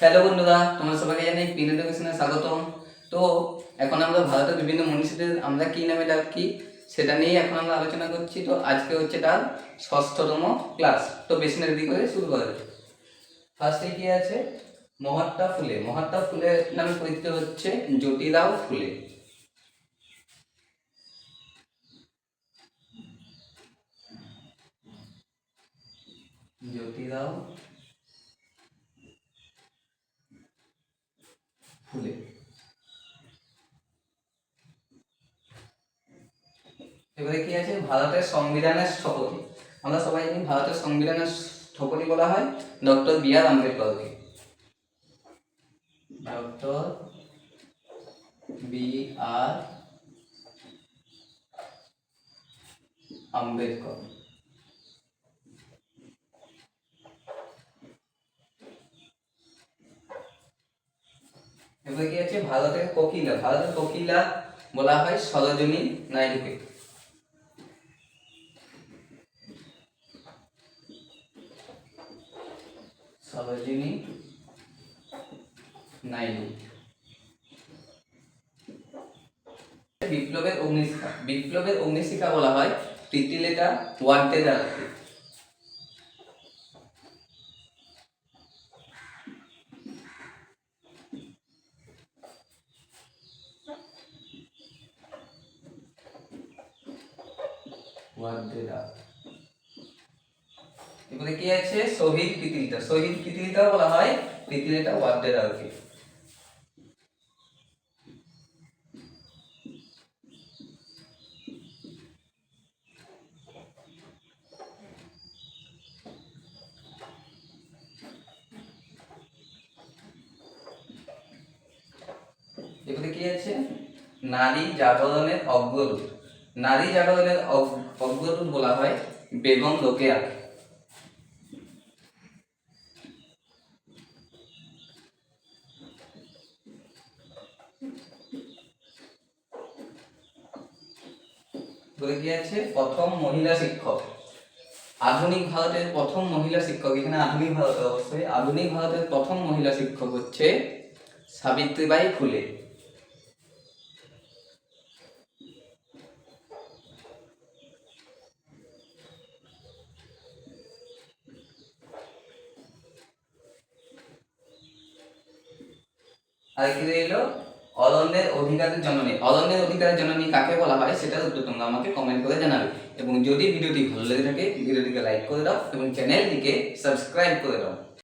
Hello বন্ধুরা, তোমরা সবাইকে জানাই পিন এডুকেশনে স্বাগতম। তো এখন আমরা ভারতের বিভিন্ন মনীষীদের আমরা কি নামে ডাকি সেটা নিয়ে এখন আমরা আলোচনা করছি। তো আজকে হচ্ছে তার ষষ্ঠতম ক্লাস। তো বেশি না দেরি করে শুরু করা যাক। ফার্স্টে কি আছে? মহাত্মা ফুলে। মহাত্মা ফুলে নামে পরিচিত হচ্ছে জ্যোতিরাও ফুলে। জ্যোতিরাও ফুলে। এবারে কি আছে? ভারতের সংবিধানের স্থপতি। আমরা সবাই জানি ভারতের সংবিধানের স্থপতি বলা হয় ডক্টর বি.আর. আম্বেদকরকে। Doctor B R. আম্বেদকর। এবারে কি আছে? ভারতের কোকিলা। ভারতের কোকিলা বলা হয় সরোজিনী নাইডুকে। সরোজিনী নাইডু। বিপ্লবের অগ্নিশিখা। বিপ্লবের অগ্নিশিখা বলা হয় প্রীতিলতা ওয়াদ্দেদারকে। ওয়াদ্দেদার। এবারে কি আছে? শহীদ প্রীতিলতা। শহীদ প্রীতিলতা বলা হয় প্রীতিলতা ওয়াদ্দেদারকে। এবারে কি আছে? নারী জাগরণের অগ্রদূত। নারী জাগরণের অগ্রদূত বলা হয় বেগম রোকেয়াকে। এবারে কি আছে? প্রথম মহিলা শিক্ষক। আধুনিক ভারতের প্রথম মহিলা শিক্ষক, এখানে আধুনিক ভারত অবশ্যই, আধুনিক ভারতের প্রথম মহিলা শিক্ষক হচ্ছে সাবিত্রীবাই ফুলে। আর কি রইল? অরণ্যের অধিকারের জননী। অরণ্যের অধিকারের জননী কাকে বলা হয় সেটার উত্তর তোমরা আমাকে কমেন্ট করে জানাবে। এবং যদি ভিডিওটি ভালো লেগে থাকে ভিডিওটিকে লাইক করে দাও এবং চ্যানেলটিকে সাবস্ক্রাইব করে দাও।